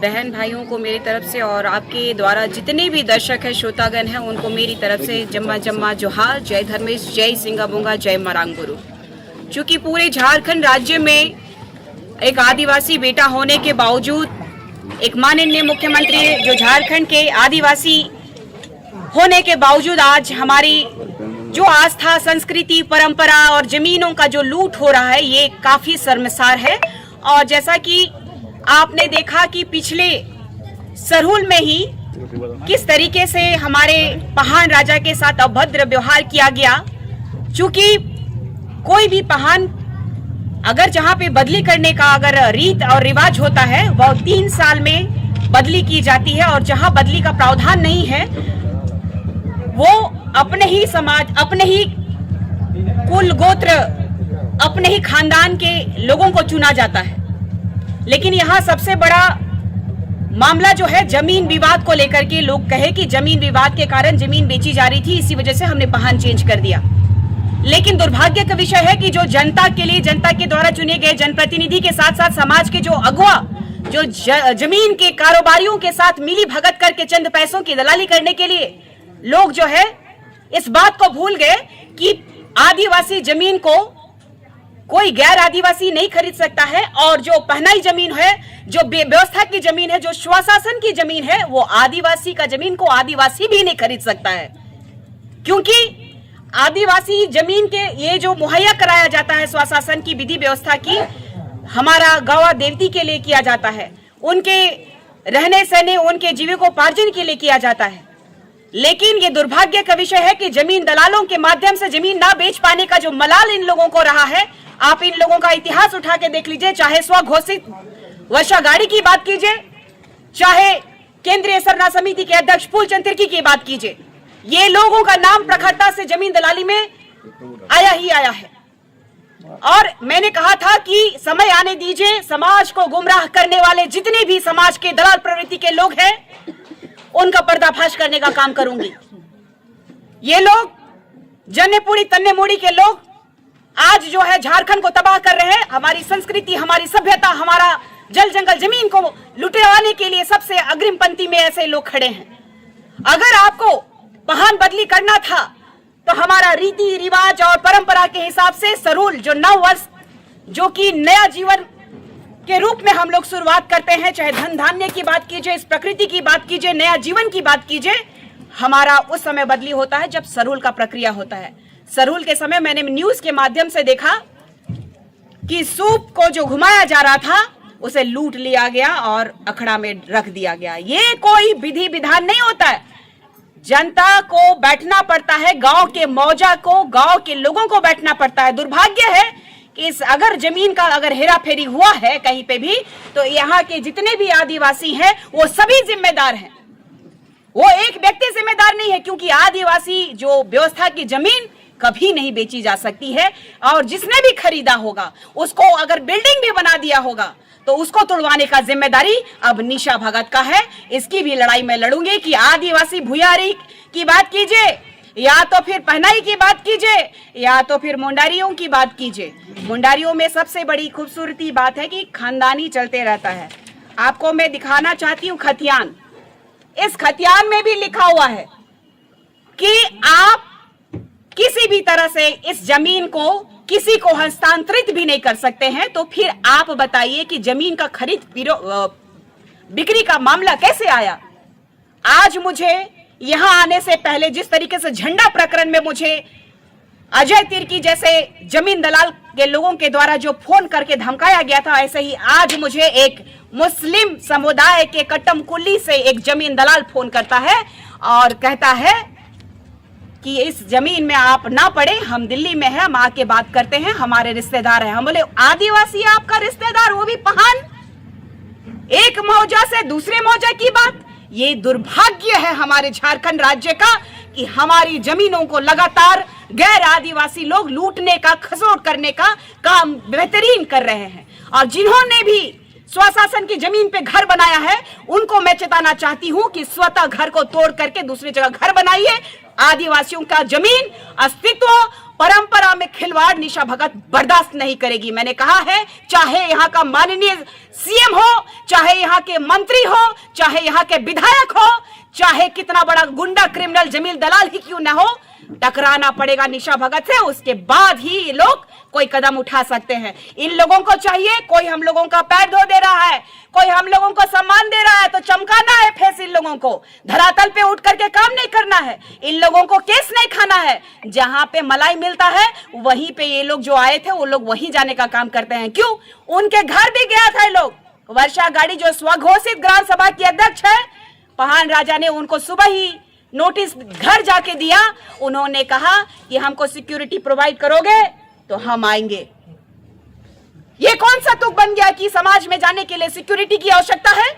बहन भाइयों को मेरी तरफ से और आपके द्वारा जितने भी दर्शक हैं, श्रोतागण हैं, उनको मेरी तरफ से जम्मा जम्मा जोहार। जय धर्मेश, जय सिंगा बोंगा, जय मरांगुरु। चूँकि पूरे झारखंड राज्य में एक आदिवासी बेटा होने के बावजूद, एक माननीय मुख्यमंत्री जो झारखंड के आदिवासी होने के बावजूद आज हमारी जो आस्था, संस्कृति, परंपरा और जमीनों का जो लूट हो रहा है, ये काफ़ी शर्मसार है। और जैसा कि आपने देखा कि पिछले सरहुल में ही किस तरीके से हमारे पहान राजा के साथ अभद्र व्यवहार किया गया। चूंकि कोई भी पहान अगर जहां पे बदली करने का अगर रीत और रिवाज होता है, वह 3 साल में बदली की जाती है, और जहां बदली का प्रावधान नहीं है, वो अपने ही समाज, अपने ही कुल गोत्र, अपने ही खानदान के लोगों को चुना जाता है। लेकिन यहाँ सबसे बड़ा मामला जो है जमीन विवाद को लेकर के, लोग कहे कि जमीन विवाद के कारण जमीन बेची जा रही थी, इसी वजह से हमने पहान चेंज कर दिया। लेकिन दुर्भाग्य का विषय है कि जो जनता के लिए, जनता के द्वारा चुने गए जनप्रतिनिधि के साथ साथ समाज के जो अगुआ, जो जमीन के कारोबारियों के साथ मिली भगत करके चंद पैसों की दलाली करने के लिए लोग जो है इस बात को भूल गए कि आदिवासी जमीन को कोई गैर आदिवासी नहीं खरीद सकता है, और जो पहनाई जमीन है, जो व्यवस्था की जमीन है, जो स्वशासन की जमीन है, वो आदिवासी का जमीन को आदिवासी भी नहीं खरीद सकता है। क्योंकि आदिवासी जमीन के ये जो मुहैया कराया जाता है स्वशासन की विधि व्यवस्था की, हमारा गवा देवती के लिए किया जाता है, उनके रहने सहने, उनके जीविकोपार्जन के लिए किया जाता है। लेकिन ये दुर्भाग्य का विषय है कि जमीन दलालों के माध्यम से जमीन ना बेच पाने का जो मलाल इन लोगों को रहा है, आप इन लोगों का इतिहास उठा के देख लीजिए। चाहे स्वघोषित वर्षा गाड़ी की बात कीजिए, चाहे केंद्रीय सरना समिति के अध्यक्ष फूलचंद तिर्की की बात कीजिए, ये लोगों का नाम प्रखरता से जमीन दलाली में आया ही आया है। और मैंने कहा था कि समय आने दीजिए, समाज को गुमराह करने वाले जितने भी समाज के दलाल प्रवृत्ति के लोग हैं, उनका पर्दाफाश करने का काम करूंगी। ये लोग जन्नेपुरी तन्नेमुड़ी के लोग आज जो है झारखंड को तबाह कर रहे हैं। हमारी संस्कृति, हमारी सभ्यता, हमारा जल जंगल जमीन को लुटवाने के लिए सबसे अग्रिम पंक्ति में ऐसे लोग खड़े हैं। अगर आपको पहान बदली करना था तो हमारा रीति रिवाज और परंपरा के हिसाब से सरहुल जो 9 वर्ष जो कि नया जीवन के रूप में हम लोग शुरुआत करते हैं, चाहे धन धान्य की बात कीजिए, इस प्रकृति की बात कीजिए, नया जीवन की बात कीजिए, हमारा उस समय बदली होता है जब सरहुल का प्रक्रिया होता है। सरहुल के समय मैंने न्यूज के माध्यम से देखा कि सूप को जो घुमाया जा रहा था उसे लूट लिया गया और अखड़ा में रख दिया गया। ये कोई विधि विधान नहीं होता है। जनता को बैठना पड़ता है, गांव के मौजा को, गांव के लोगों को बैठना पड़ता है। दुर्भाग्य है कि इस अगर जमीन का अगर हेरा फेरी हुआ है कहीं पे भी, तो यहाँ के जितने भी आदिवासी हैं वो सभी जिम्मेदार हैं। वो एक व्यक्ति जिम्मेदार नहीं है, क्योंकि आदिवासी जो व्यवस्था की जमीन कभी नहीं बेची जा सकती है, और जिसने भी खरीदा होगा उसको अगर बिल्डिंग भी बना दिया होगा तो उसको तोड़वाने का जिम्मेदारी अब निशा भगत का है। इसकी भी लड़ाई मैं लड़ूंगी कि आदिवासी भूयारी की बात कीजिए, या तो फिर पहनाई की बात कीजिए, या तो फिर मुंडारियों की बात कीजिए। मुंडारियों में सबसे बड़ी खूबसूरती बात है कि खानदानी चलते रहता है। आपको मैं दिखाना चाहती हूँ खतियान। इस खतियान में भी लिखा हुआ है कि आप किसी भी तरह से इस जमीन को किसी को हस्तांतरित भी नहीं कर सकते हैं। तो फिर आप बताइए कि जमीन का खरीद बिक्री का मामला कैसे आया। आज मुझे यहां आने से पहले जिस तरीके से झंडा प्रकरण में मुझे अजय तिर्की जैसे जमीन दलाल के लोगों के द्वारा जो फोन करके धमकाया गया था, ऐसे ही आज मुझे एक मुस्लिम समुदाय के कट्टमकुल्ली से एक जमीन दलाल फोन करता है और कहता है कि इस जमीन में आप ना पड़े, हम दिल्ली में हैं, हम आके बात करते हैं, हमारे रिश्तेदार हैं। हम बोले आदिवासी आपका रिश्तेदार, वो भी पहान, एक मौजा से दूसरे मौजा की बात। ये दुर्भाग्य है हमारे झारखंड राज्य का कि हमारी जमीनों को लगातार गैर आदिवासी लोग लूटने का, खसोट करने का काम बेहतरीन कर रहे हैं। और जिन्होंने भी स्वशासन की जमीन पे घर बनाया है, उनको मैं चेताना चाहती हूं कि स्वतः घर को तोड़ करके दूसरी जगह घर बनाइए। आदिवासियों का जमीन अस्तित्व परंपरा में खिलवाड़ निशा भगत बर्दाश्त नहीं करेगी। मैंने कहा है, चाहे यहाँ का माननीय सीएम हो, चाहे यहाँ के मंत्री हो, चाहे यहाँ के विधायक हो, चाहे कितना बड़ा गुंडा क्रिमिनल जमील दलाल ही क्यों ना हो, टकराना पड़ेगा निशा भगत से। उसके बाद ही ये लोग कोई कदम उठा सकते हैं। इन लोगों को चाहिए, कोई हम लोगों का पैर धो दे रहा है, कोई हम लोगों को सम्मान दे रहा है तो चमकाना है फेस इन लोगों को, धरातल पे उठ करके काम नहीं करना है। इन लोगों को केस नहीं खाना है। जहां पे मलाई मिलता है वहीं पे ये लोग जो आए थे वो लोग वहीं जाने का काम करते हैं। क्यों? उनके घर भी गया था ये लोग। वर्षा गाड़ी जो स्वघोषित ग्राम सभा की अध्यक्ष है, पहान राजा ने उनको सुबह ही नोटिस घर जाके दिया। उन्होंने कहा कि हमको सिक्योरिटी प्रोवाइड करोगे तो हम आएंगे। ये कौन सा तुक बन गया कि समाज में जाने के लिए सिक्योरिटी की आवश्यकता है?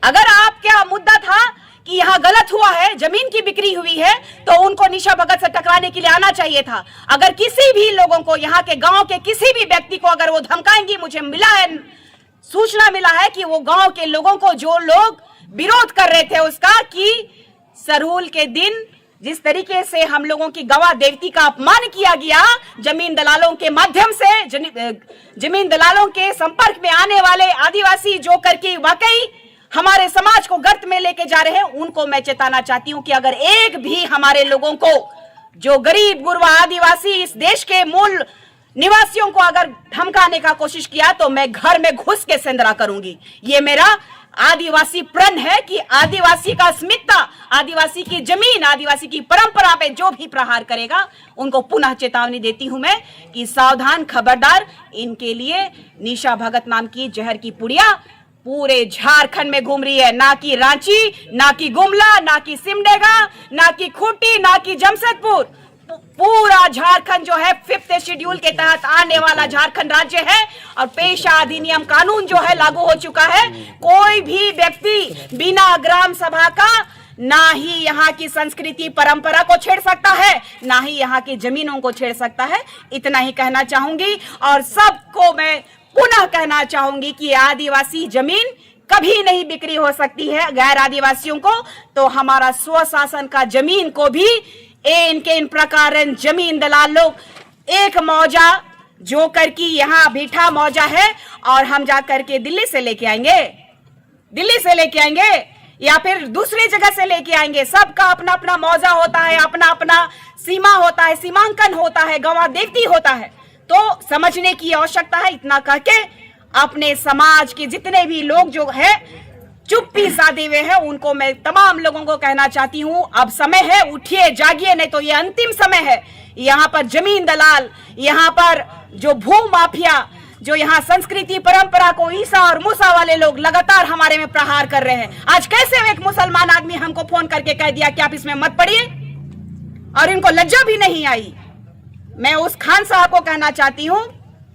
अगर आपका मुद्दा था कि यहां गलत हुआ है, जमीन की बिक्री हुई है, तो उनको निशा भगत से टकराने के लिए आना चाहिए था। अगर किसी भी लोगों को, यहाँ के गांव के किसी भी व्यक्ति को अगर वो धमकाएंगी, मुझे मिला है, सूचना मिला है कि वो गांव के लोगों को, जो लोग विरोध कर रहे थे उसका, कि सरहुल के दिन जिस तरीके से हम लोगों की गवाह देवती का अपमान किया गया, जमीन दलालों के माध्यम से, जमीन दलालों के संपर्क में आने वाले आदिवासी जो करके वाकई हमारे समाज को गर्त में लेके जा रहे हैं, उनको मैं चेताना चाहती हूं कि अगर एक भी हमारे लोगों को, जो गरीब गुरबा आदिवासी इस देश के मूल निवासियों को अगर धमकाने का कोशिश किया तो मैं घर में घुस के सेंधरा करूंगी। ये मेरा आदिवासी प्रण है कि आदिवासी का अस्मिता, आदिवासी की जमीन, आदिवासी की परंपरा पे जो भी प्रहार करेगा उनको पुनः चेतावनी देती हूं मैं कि सावधान, खबरदार। इनके लिए निशा भगत नाम की जहर की पुड़िया पूरे झारखंड में घूम रही है, ना कि रांची, ना कि गुमला, ना कि सिमडेगा, ना कि खूंटी, ना कि जमशेदपुर। पूरा झारखंड जो है 5th शेड्यूल के तहत आने वाला झारखंड राज्य है और पेशा अधिनियम कानून जो है लागू हो चुका है। कोई भी व्यक्ति बिना ग्राम सभा का ना ही यहाँ की संस्कृति परंपरा को छेड़ सकता है, ना ही यहाँ की जमीनों को छेड़ सकता है। इतना ही कहना चाहूंगी और सबको मैं पुनः कहना चाहूंगी कि आदिवासी जमीन कभी नहीं बिक्री हो सकती है गैर आदिवासियों को। तो हमारा स्वशासन का जमीन को भी इन प्रकार जमीन दलाल लोग एक मौजा जो करके यहाँ बीठा मौजा है और हम जा करके दिल्ली से लेके आएंगे या फिर दूसरी जगह से लेके आएंगे। सबका अपना अपना मौजा होता है, अपना अपना सीमा होता है, सीमांकन होता है, गवाह देवती होता है। तो समझने की आवश्यकता है। इतना करके अपने समाज के जितने भी लोग जो है चुप्पी साधे हुए हैं, उनको मैं तमाम लोगों को कहना चाहती हूँ, अब समय है, उठिए, जागिए, नहीं तो ये अंतिम समय है। यहाँ पर जमीन दलाल, यहाँ पर जो भू माफिया, जो यहाँ संस्कृति परंपरा को ईसा और मूसा वाले लोग लगातार हमारे में प्रहार कर रहे हैं। आज कैसे एक मुसलमान आदमी हमको फोन करके कह दिया कि आप इसमें मत पड़िए, और इनको लज्जा भी नहीं आई। मैं उस खान साहब को कहना चाहती हूँ,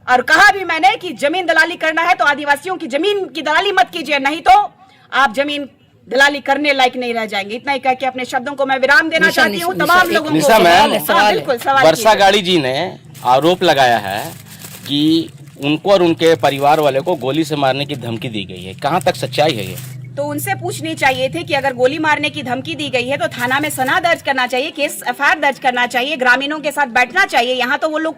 और कहा भी मैंने कि जमीन दलाली करना है तो आदिवासियों की जमीन की दलाली मत कीजिए, नहीं तो आप जमीन दलाली करने लायक नहीं रह जाएंगे। इतना ही कह के अपने शब्दों को मैं विराम देना चाहती हूँ तमाम लोगों को। निशा मैम, वर्षा गाड़ी जी ने आरोप लगाया है कि उनको और उनके परिवार वाले को गोली से मारने की धमकी दी गई है, कहाँ तक सच्चाई है ये? तो उनसे पूछनी चाहिए थे कि अगर गोली मारने की धमकी दी गई है तो थाना में सना दर्ज करना चाहिए, केस एफआईआर दर्ज करना चाहिए, ग्रामीणों के साथ बैठना चाहिए। यहाँ तो वो लोग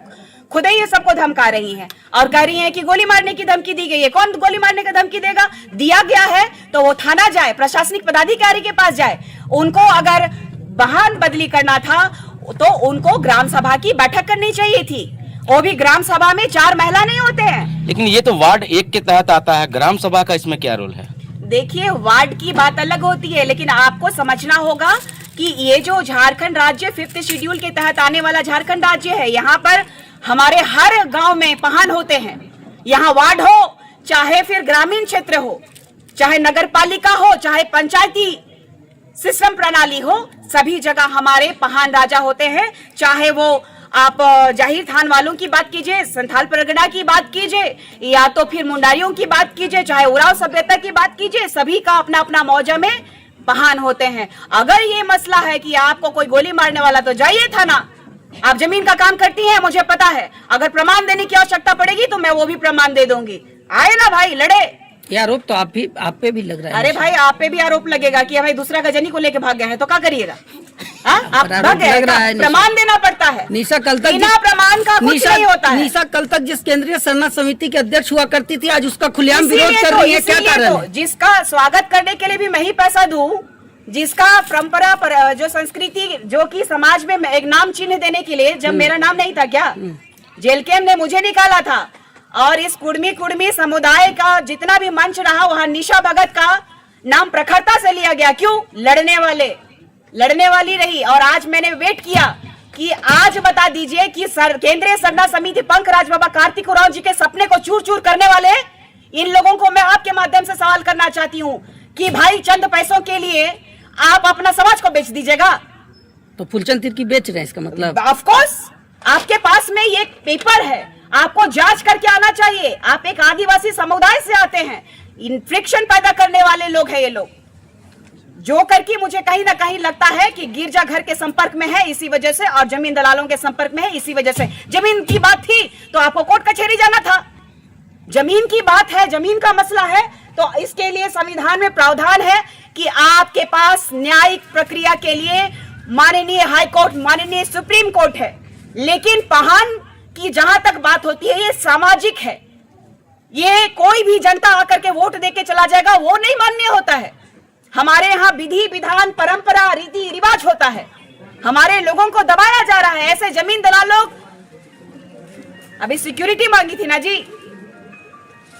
खुद ही ये सबको धमका रही हैं और कह रही हैं कि गोली मारने की धमकी दी गई है। कौन गोली मारने की धमकी देगा? दिया गया है तो वो थाना जाए, प्रशासनिक पदाधिकारी के पास जाए। उनको अगर वाहन बदली करना था तो उनको ग्राम सभा की बैठक करनी चाहिए थी। वो भी ग्राम सभा में 4 महिला नहीं होते हैं। लेकिन ये तो वार्ड 1 के तहत आता है, ग्राम सभा का इसमें क्या रोल है? देखिए, वार्ड की बात अलग होती है, लेकिन आपको समझना होगा कि ये जो झारखंड राज्य 5th शेड्यूल के तहत आने वाला झारखंड राज्य है, यहाँ पर हमारे हर गांव में पहान होते हैं। यहाँ वार्ड हो, चाहे फिर ग्रामीण क्षेत्र हो, चाहे नगर पालिका हो, चाहे पंचायती सिस्टम प्रणाली हो, सभी जगह हमारे पहान राजा होते हैं। चाहे वो आप जाहिर थान वालों की बात कीजिए, संथाल परगना की बात कीजिए, या तो फिर मुंडारियों की बात कीजिए, चाहे उराव सभ्यता की बात कीजिए, सभी का अपना अपना मौजा में पहान होते हैं। अगर ये मसला है कि आपको कोई गोली मारने वाला, तो जाइए थाना। आप जमीन का काम करती हैं, मुझे पता है। अगर प्रमाण देने की आवश्यकता पड़ेगी तो मैं वो भी प्रमाण दे दूंगी। आए ना भाई, लड़े। ये आरोप तो आप पे भी लग रहा है। अरे भाई, आप पे भी आरोप लगेगा कि भाई दूसरा गजनी को लेके भाग गया है, तो क्या करिएगा? आप भग गए, प्रमाण देना पड़ता है। निशा कल तक बिना प्रमाण का कुछ नहीं होता है। निशा कल तक जिस केंद्रीय सरना समिति के अध्यक्ष हुआ करती थी, आज उसका खुलेआम विरोध कर रही है, क्या कारण है? जिसका स्वागत करने के लिए भी मैं ही पैसा दूं, जिसका परंपरा पर जो संस्कृति जो कि समाज में एक नाम चिन्ह देने के लिए, जब मेरा नाम नहीं था क्या, जेलकेम ने मुझे निकाला था, और इस कुड़मी समुदाय का जितना भी मंच रहा वहां निशा भगत का नाम प्रखरता से लिया गया। क्यों? लड़ने वाली रही। और आज मैंने वेट किया कि आज बता दीजिए कि केंद्रीय सरना समिति पंख राज बाबा कार्तिक उरांव जी के सपने को चूर चूर करने वाले इन लोगों को मैं आपके माध्यम से सवाल करना चाहती हूँ कि भाई चंद पैसों के लिए आप अपना समाज को बेच दीजिएगा? तो फूलचंद तिर्की बेच रहे हैं, इसका मतलब? ऑफ कोर्स आपके पास में ये पेपर है, आपको जांच करके आना चाहिए। आप एक आदिवासी समुदाय से आते हैं, फ्रिक्शन पैदा करने वाले लोग हैं ये लोग, जो करके मुझे कहीं ना कहीं लगता है कि गिरजा घर के संपर्क में है इसी वजह से, और जमीन दलालों के संपर्क में है इसी वजह से। जमीन की बात थी तो आपको कोर्ट कचहरी जाना था। जमीन की बात है, जमीन का मसला है, तो इसके लिए संविधान में प्रावधान है कि आपके पास न्यायिक प्रक्रिया के लिए माननीय हाई कोर्ट, माननीय सुप्रीम कोर्ट है। लेकिन पहान की जहां तक बात होती है, ये सामाजिक है। ये कोई भी जनता आकर के वोट देके चला जाएगा वो नहीं मान्य होता है। हमारे यहाँ विधि विधान परंपरा रीति रिवाज होता है, हमारे लोगों को दबाया जा रहा है। ऐसे जमीन दलाल लोग, अभी सिक्योरिटी मांगी थी ना जी,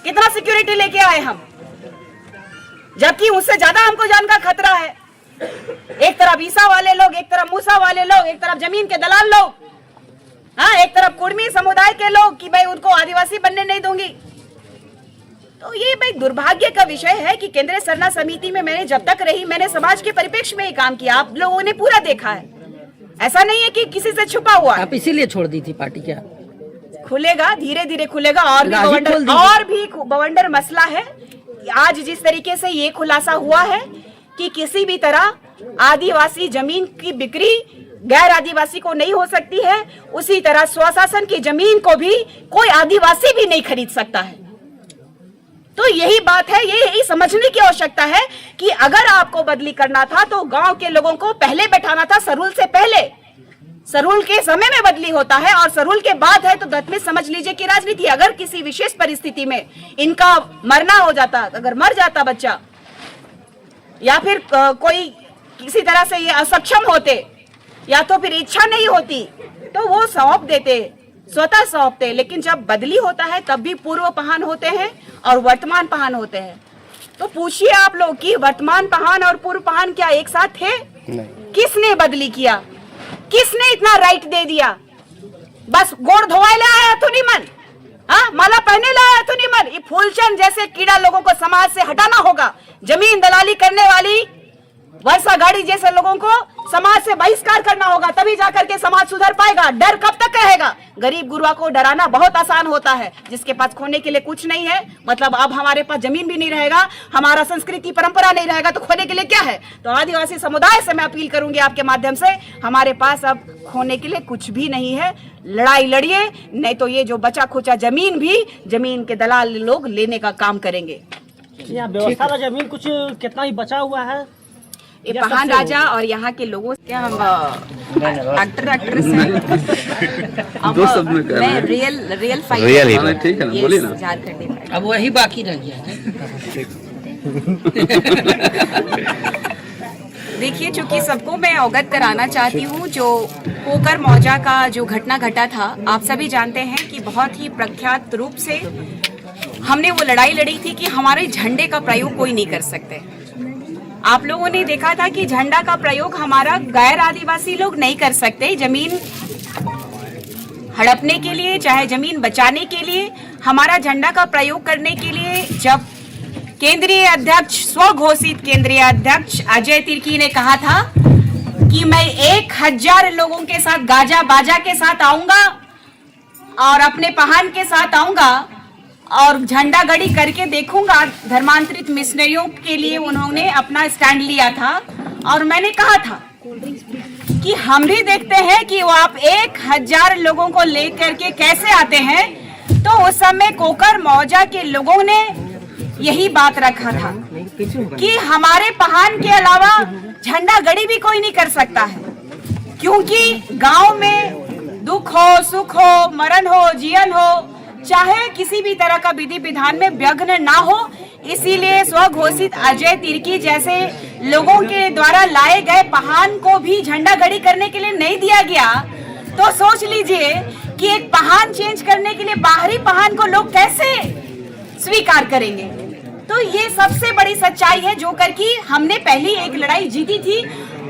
कितना सिक्योरिटी लेके आए हम, जबकि उससे ज्यादा हमको जान का खतरा है। एक तरफ ईसा वाले लोग, एक तरफ मूसा वाले लोग, एक तरफ जमीन के दलाल लोग, हाँ, एक तरफ कुड़मी समुदाय के लोग कि भाई उनको आदिवासी बनने नहीं दूंगी। तो ये भाई दुर्भाग्य का विषय है कि केंद्रीय सरना समिति में मैंने जब तक रही, मैंने समाज के परिप्रेक्ष्य में ही काम किया। आप लोगों ने पूरा देखा है, ऐसा नहीं है कि किसी से छुपा हुआ। आप इसीलिए छोड़ दी थी पार्टी? क्या खुलेगा, धीरे धीरे खुलेगा। और भी बवंडर मसला है। आज जिस तरीके से ये खुलासा हुआ है कि किसी भी तरह आदिवासी जमीन की बिक्री गैर आदिवासी को नहीं हो सकती है, उसी तरह स्वशासन की जमीन को भी कोई आदिवासी भी नहीं खरीद सकता है। तो यही बात है, यही समझने की आवश्यकता है कि अगर आपको बदली करना था तो गांव के लोगों को पहले बैठाना था, सरूल से पहले। सरूल के समय में बदली होता है और सरूल के बाद है तो दत्त में समझ लीजिए कि राजनीति। अगर किसी विशेष परिस्थिति में इनका मरना हो जाता, अगर मर जाता बच्चा, या फिर कोई किसी तरह से ये असक्षम होते, या तो फिर इच्छा नहीं होती, तो वो सौंप देते, स्वतः सौंपते। लेकिन जब बदली होता है तब भी पूर्व पहान होते हैं और वर्तमान पहान होते हैं। तो पूछिए आप लोग कि वर्तमान पहान और पूर्व पहान क्या एक साथ थे? नहीं। किसने बदली किया? किसने इतना राइट दे दिया? बस गोड़ धोवाए ले आया तो नहीं मन, हाँ, माला पहने लाया तो नहीं मन। ये फूलचंद जैसे कीड़ा लोगों को समाज से हटाना होगा। जमीन दलाली करने वाली वर्षा गाड़ी जैसे लोगों को समाज से बहिष्कार करना होगा, तभी जाकर के समाज सुधर पाएगा। डर कब तक रहेगा? गरीब गुरबा को डराना बहुत आसान होता है, जिसके पास खोने के लिए कुछ नहीं है। मतलब अब हमारे पास जमीन भी नहीं रहेगा, हमारा संस्कृति परंपरा नहीं रहेगा, तो खोने के लिए क्या है? तो आदिवासी समुदाय से मैं अपील करूंगी आपके माध्यम से, हमारे पास अब खोने के लिए कुछ भी नहीं है। लड़ाई लड़िए, नहीं तो ये जो बचा खुचा जमीन भी जमीन के दलाल लोग लेने का काम करेंगे। यहाँ व्यवस्था जमीन कुछ कितना ही बचा हुआ है। ये पहान राजा और यहाँ के लोगों से क्या हम एक्ट्रेस हैं। मैं रियल फाइटर, ठीक है ना, बोलिए ना। झारखंडी अब वही बाकी रह गया है। देखिए, चूंकि सबको मैं अवगत कराना चाहती हूँ, जो कोकर मौजा का जो घटना घटा था, आप सभी जानते हैं कि बहुत ही प्रख्यात रूप से हमने वो लड़ाई लड़ी थी कि हमारे झंडे का प्रयोग कोई नहीं कर सकते। आप लोगों ने देखा था कि झंडा का प्रयोग हमारा गैर आदिवासी लोग नहीं कर सकते। जमीन हड़पने के लिए, चाहे जमीन बचाने के लिए, हमारा झंडा का प्रयोग करने के लिए जब केंद्रीय अध्यक्ष, स्वघोषित केंद्रीय अध्यक्ष अजय तिर्की ने कहा था कि मैं 1000 लोगों के साथ, गाजा बाजा के साथ आऊंगा और अपने पहान के साथ आऊंगा और झंडा गड़ी करके देखूंगा, धर्मांतरित मिशनरियों के लिए उन्होंने अपना स्टैंड लिया था। और मैंने कहा था कि हम भी देखते हैं कि वो आप 1000 लोगों को लेकर के कैसे आते हैं। तो उस समय कोकर मौजा के लोगों ने यही बात रखा था कि हमारे पहान के अलावा झंडा गड़ी भी कोई नहीं कर सकता है। क्योंकि गांव में दुख हो, सुख हो, मरण हो, जीवन हो, चाहे किसी भी तरह का विधि विधान में विघ्न ना हो, इसीलिए स्वघोषित अजय तिर्की जैसे लोगों के द्वारा लाए गए पहान को भी झंडा गड़ी करने के लिए नहीं दिया गया। तो सोच लीजिए कि एक पहान चेंज करने के लिए बाहरी पहान को लोग कैसे स्वीकार करेंगे। तो ये सबसे बड़ी सच्चाई है, जो कर कि हमने पहली एक लड़ाई जीती थी,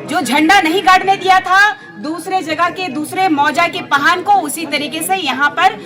जो झंडा नहीं गाड़ने दिया था दूसरे जगह के दूसरे मौजा के पहान को, उसी तरीके से यहाँ पर